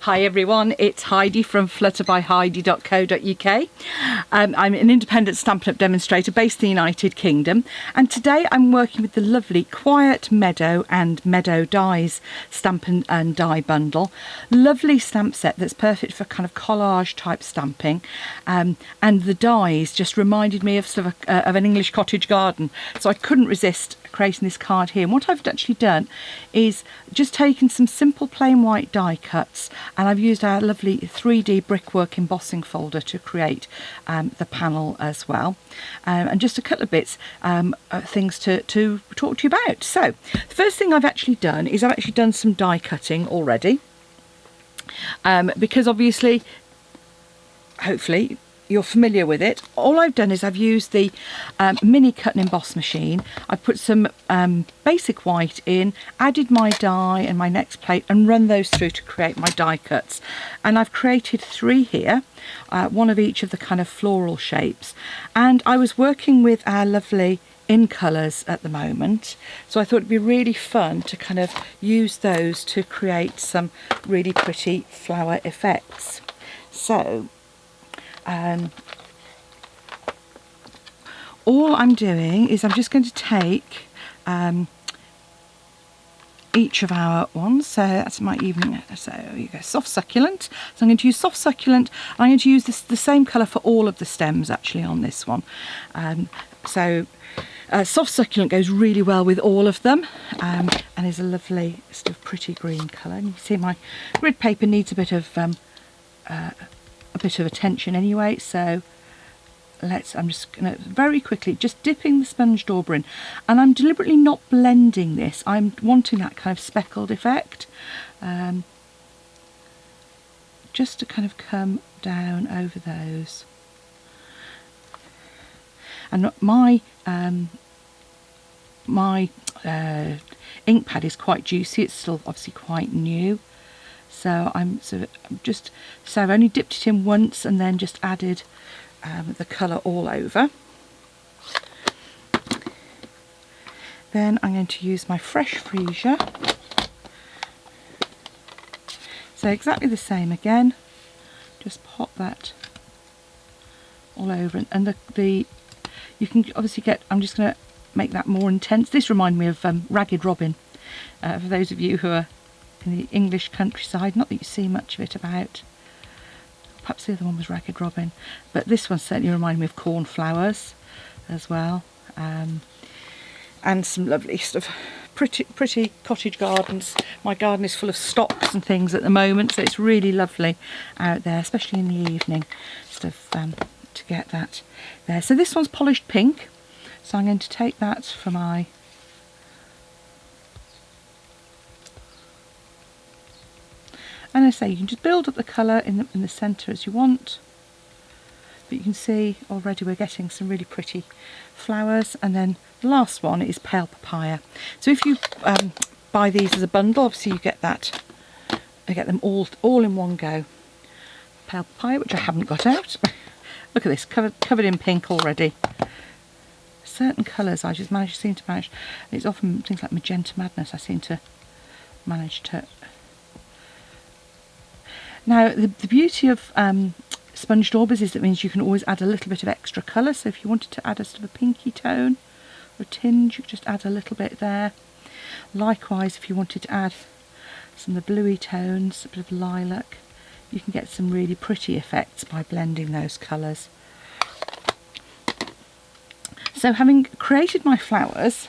Hi everyone, it's Heidi from flutterbyheidi.co.uk. I'm an independent Stampin' Up! Demonstrator based in the United Kingdom, and today I'm working with the lovely Quiet Meadow and Meadow Dies Stampin' and Die bundle. Lovely stamp set that's perfect for kind of collage type stamping, and the dies just reminded me of sort of an English cottage garden, so I couldn't resist creating this card here. And what I've actually done is just taken some simple plain white die cuts, and I've used our lovely 3D brickwork embossing folder to create the panel as well, and just a couple of bits things to talk to you about. So the first thing I've actually done is I've actually done some die cutting already, because obviously hopefully you're familiar with it. All I've done is I've used the mini cut and emboss machine. I put some basic white in, added my die and my next plate, and run those through to create my die cuts. And I've created 3 here, one of each of the kind of floral shapes. And I was working with our lovely in colours at the moment, so I thought it'd be really fun to kind of use those to create some really pretty flower effects. So all I'm doing is I'm just going to take each of our ones. So that's my evening. So here you go, soft succulent. So I'm going to use soft succulent. I'm going to use the same colour for all of the stems actually on this one. Soft succulent goes really well with all of them, and is a lovely sort of pretty green colour. And you can see my grid paper needs a bit of attention anyway, so I'm just going to very quickly just dipping the sponge dauber in, and I'm deliberately not blending this. I'm wanting that kind of speckled effect, just to kind of come down over those. And my ink pad is quite juicy. It's still obviously quite new. So I've only dipped it in once and then just added the colour all over. Then I'm going to use my fresh freesia. So exactly the same again. Just pop that all over, and you can obviously get. I'm just going to make that more intense. This reminds me of Ragged Robin. For those of you who are in the English countryside, not that you see much of it about. Perhaps the other one was Ragged Robin, but this one certainly reminded me of cornflowers as well, and some lovely sort of pretty cottage gardens. My garden is full of stocks and things at the moment, so it's really lovely out there, especially in the evening, sort of to get that there. So this one's polished pink, so I'm going to take that for my and I say you can just build up the colour in the centre as you want, but you can see already we're getting some really pretty flowers. And then the last one is pale papaya. So if you buy these as a bundle, obviously you get that. I get them all in one go. Pale papaya, which I haven't got out. Look at this, covered in pink already. Certain colours I just seem to manage. It's often things like Magenta Madness I seem to manage to. Now the beauty of sponge daubers is that means you can always add a little bit of extra colour. So if you wanted to add a sort of a pinky tone or a tinge, you could just add a little bit there. Likewise, if you wanted to add some of the bluey tones, a bit of lilac, you can get some really pretty effects by blending those colours. So having created my flowers,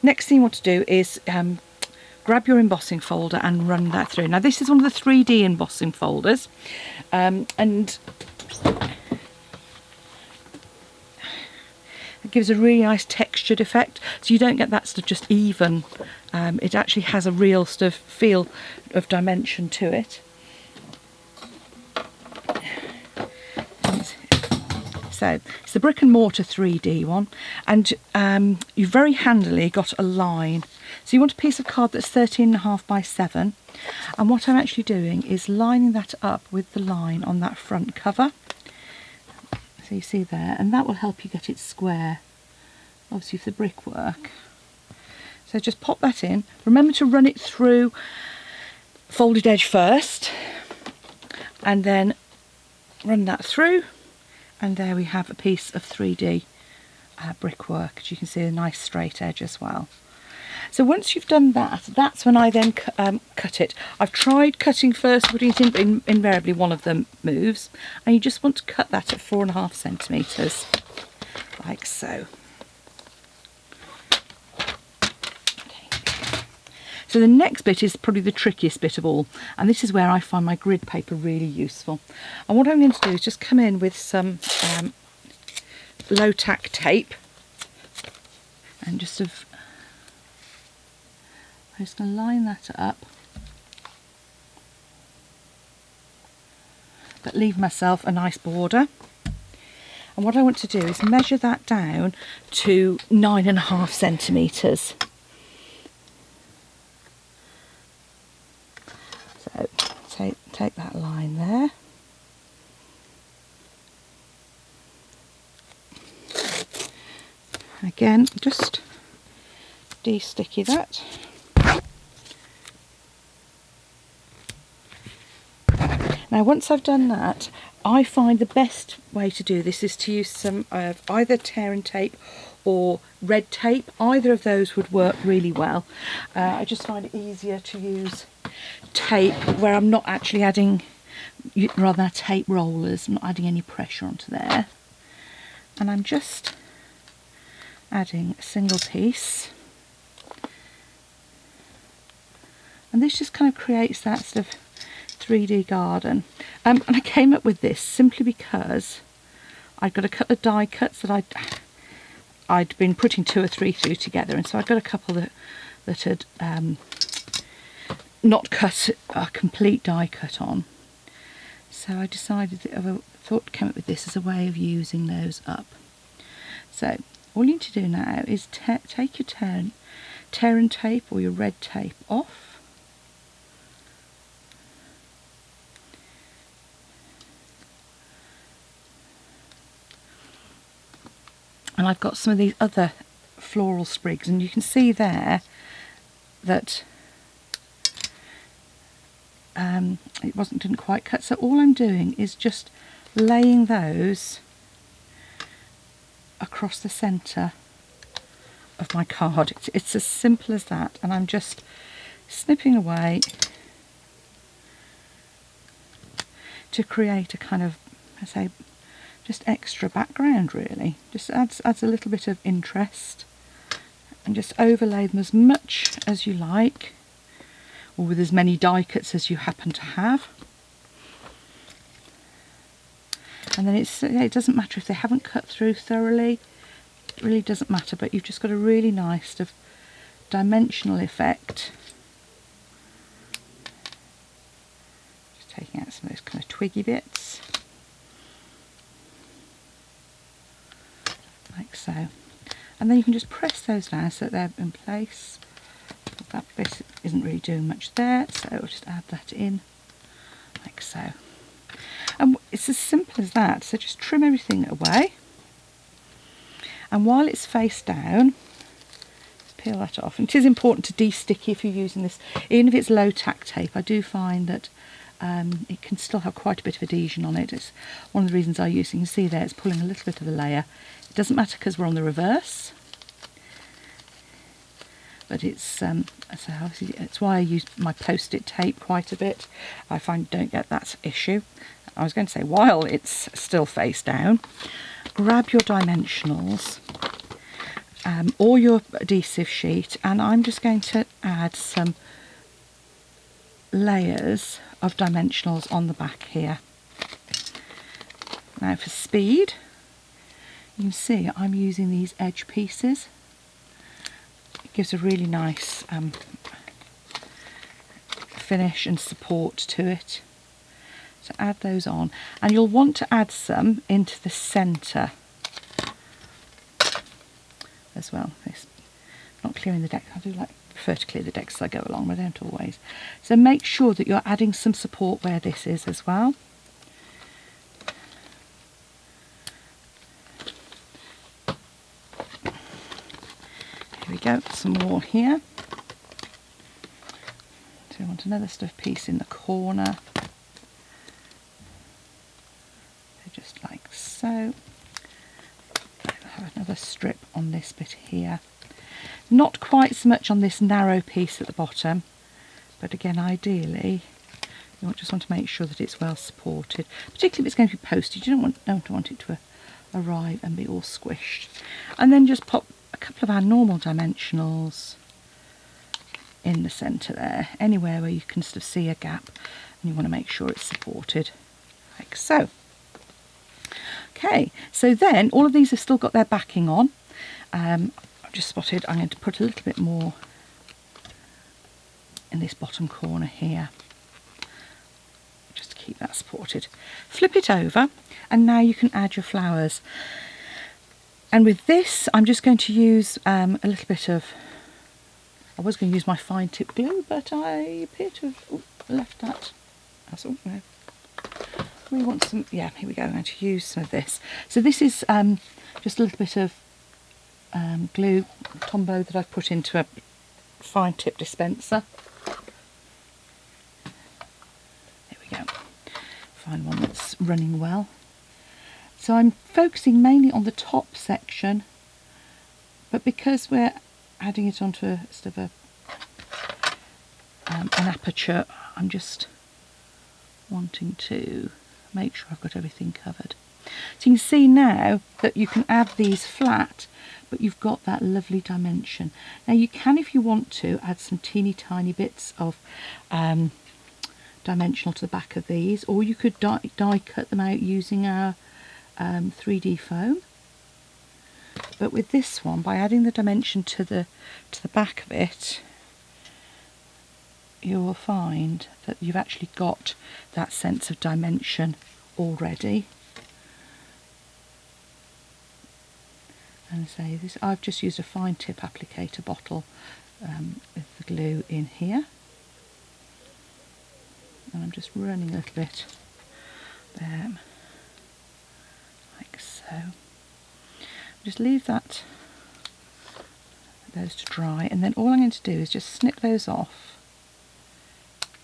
next thing you want to do is grab your embossing folder and run that through. Now this is one of the 3D embossing folders, and it gives a really nice textured effect, so you don't get that sort of just even. It actually has a real sort of feel of dimension to it. So it's the brick and mortar 3D one, and you've very handily got a line. So you want a piece of card that's 13.5 by 7, and what I'm actually doing is lining that up with the line on that front cover. So you see there, and that will help you get it square, obviously for the brickwork. So just pop that in. Remember to run it through folded edge first, and then run that through, and there we have a piece of 3D brickwork. As you can see, a nice straight edge as well. So once you've done that, that's when I then cut it. I've tried cutting first, putting it in, but invariably one of them moves, and you just want to cut that at 4.5 centimetres, like so. So the next bit is probably the trickiest bit of all, and this is where I find my grid paper really useful. And what I'm going to do is just come in with some low tack tape, and just I'm just going to line that up, but leave myself a nice border. And what I want to do is measure that down to 9.5 centimetres. So take that line there. Again, just de-sticky that. Now once I've done that, I find the best way to do this is to use some either tear and tape or red tape. Either of those would work really well. I just find it easier to use tape where I'm not actually adding, rather than tape rollers, I'm not adding any pressure onto there. And I'm just adding a single piece. And this just kind of creates that sort of 3D garden. And I came up with this simply because I'd got a couple of die cuts that I'd been putting 2 or 3 through together, and so I got a couple that had not cut a complete die cut on. So I decided that I thought to come up with this as a way of using those up. So all you need to do now is take your tear and tape or your red tape off. And I've got some of these other floral sprigs, and you can see there that it didn't quite cut. So all I'm doing is just laying those across the centre of my card. It's as simple as that, and I'm just snipping away to create a kind of, I say, just extra background really. Just adds a little bit of interest, and just overlay them as much as you like, or with as many die cuts as you happen to have. And then it doesn't matter if they haven't cut through thoroughly, it really doesn't matter, but you've just got a really nice sort of dimensional effect. Just taking out some of those kind of twiggy bits, like so. And then you can just press those down so that they're in place. That bit isn't really doing much there, so we'll just add that in, like so. And it's as simple as that. So just trim everything away, and while it's face down, just peel that off. And it is important to de-sticky if you're using this, even if it's low tack tape. I do find that it can still have quite a bit of adhesion on it. It's one of the reasons I use it. You can see there it's pulling a little bit of a layer. It doesn't matter because we're on the reverse, but it's so obviously it's why I use my post-it tape quite a bit. I find you don't get that issue. I was going to say, while it's still face down, grab your dimensionals or your adhesive sheet, and I'm just going to add some layers of dimensionals on the back here. Now for speed, you can see I'm using these edge pieces. It gives a really nice finish and support to it. So add those on, and you'll want to add some into the centre as well. This, not clearing the deck, I do prefer to clear the decks as I go along, but I don't always. So make sure that you're adding some support where this is as well. Here we go, some more here. So we want another stuff piece in the corner. so. Have another strip on this bit here. Not quite so much on this narrow piece at the bottom, but again, ideally, you just want to make sure that it's well supported, particularly if it's going to be posted. You don't want it to arrive and be all squished. And then just pop a couple of our normal dimensionals in the centre there, anywhere where you can sort of see a gap, and you want to make sure it's supported, like so. Okay, so then all of these have still got their backing on. I've just spotted I'm going to put a little bit more in this bottom corner here, just to keep that supported. Flip it over, and now you can add your flowers. And with this, I'm just going to use a little bit of, I was going to use my fine tip glue, but I appear to have left that. That's all. No. We want some, yeah, here we go. I'm going to use some of this. So this is just a little bit of glue Tombow that I've put into a fine tip dispenser. There we go. Find one that's running well. So I'm focusing mainly on the top section, but because we're adding it onto a sort of an aperture, I'm just wanting to make sure I've got everything covered. So you can see now that you can add these flat, but you've got that lovely dimension. Now you can, if you want to, add some teeny tiny bits of dimensional to the back of these, or you could die cut them out using our 3D foam. But with this one, by adding the dimension to the back of it, you will find that you've actually got that sense of dimension already. And say this, I've just used a fine tip applicator bottle with the glue in here, and I'm just running a little bit there, like so. Just leave those to dry, and then all I'm going to do is just snip those off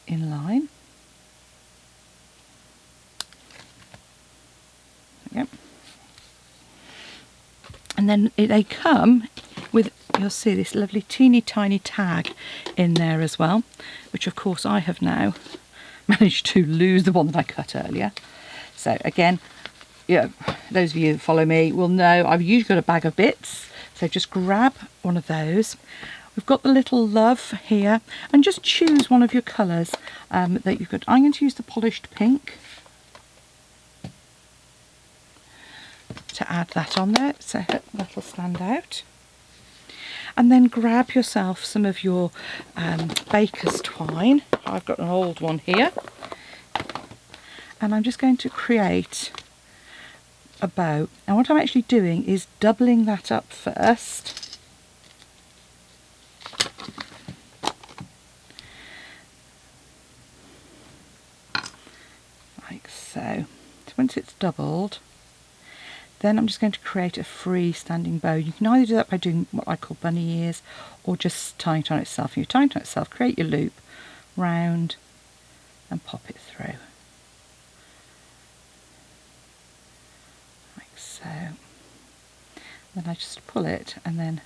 in line. Yep. And then they come with, you'll see this lovely teeny tiny tag in there as well, which of course I have now managed to lose the one that I cut earlier. So again, yeah, those of you that follow me will know I've usually got a bag of bits, so just grab one of those. We've got the little love here, and just choose one of your colours that you've got. I'm going to use the polished pink to add that on there, so that'll stand out. And then grab yourself some of your baker's twine. I've got an old one here, and I'm just going to create a bow. And what I'm actually doing is doubling that up first, like so. So once it's doubled, then I'm just going to create a freestanding bow. You can either do that by doing what I call bunny ears, or just tying it on itself. And you tie it on itself, create your loop, round, and pop it through. Like so. Then I just pull it, and then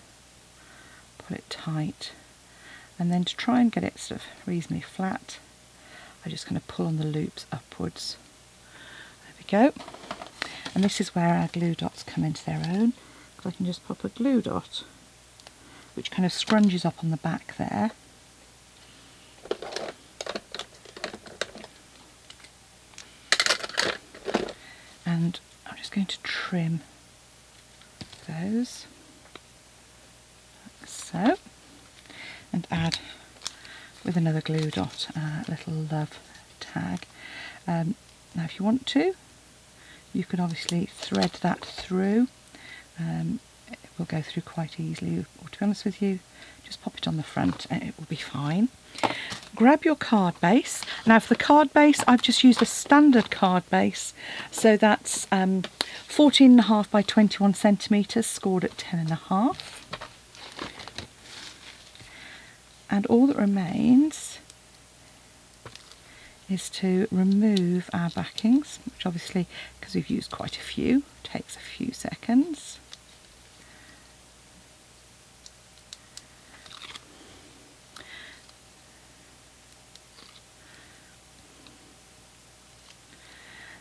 pull it tight. And then to try and get it sort of reasonably flat, I just kind of pull on the loops upwards. There we go. And this is where our glue dots come into their own, because I can just pop a glue dot, which kind of scrunches up on the back there. And I'm just going to trim those, like so, and add with another glue dot a little love tag. Now if you want to, you can obviously thread that through. It will go through quite easily, or to be honest with you, just pop it on the front and it will be fine. Grab your card base. Now for the card base, I've just used a standard card base, so that's 14.5 by 21 centimetres, scored at 10.5. And all that remains is to remove our backings, which obviously, because we've used quite a few, takes a few seconds.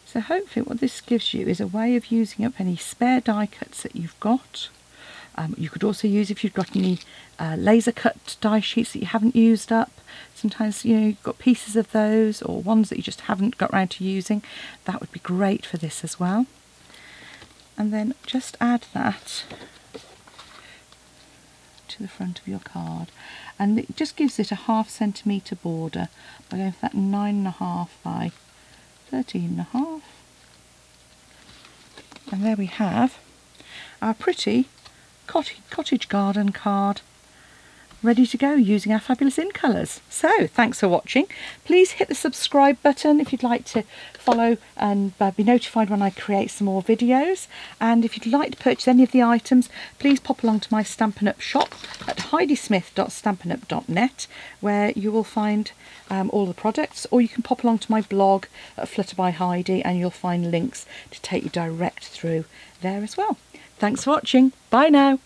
So hopefully what this gives you is a way of using up any spare die cuts that you've got. You could also use, if you've got any laser cut die sheets that you haven't used up, sometimes you've got pieces of those or ones that you just haven't got around to using, that would be great for this as well. And then just add that to the front of your card, and it just gives it a ½ centimetre border by going for that 9.5 by 13.5, and there we have our pretty cottage garden card ready to go using our fabulous in colours. So thanks for watching. Please hit the subscribe button if you'd like to follow and be notified when I create some more videos, and if you'd like to purchase any of the items, please pop along to my Stampin' Up shop at heidismith.stampinup.net, where you will find all the products, or you can pop along to my blog at Flutter by Heidi and you'll find links to take you direct through there as well. Thanks for watching. Bye now.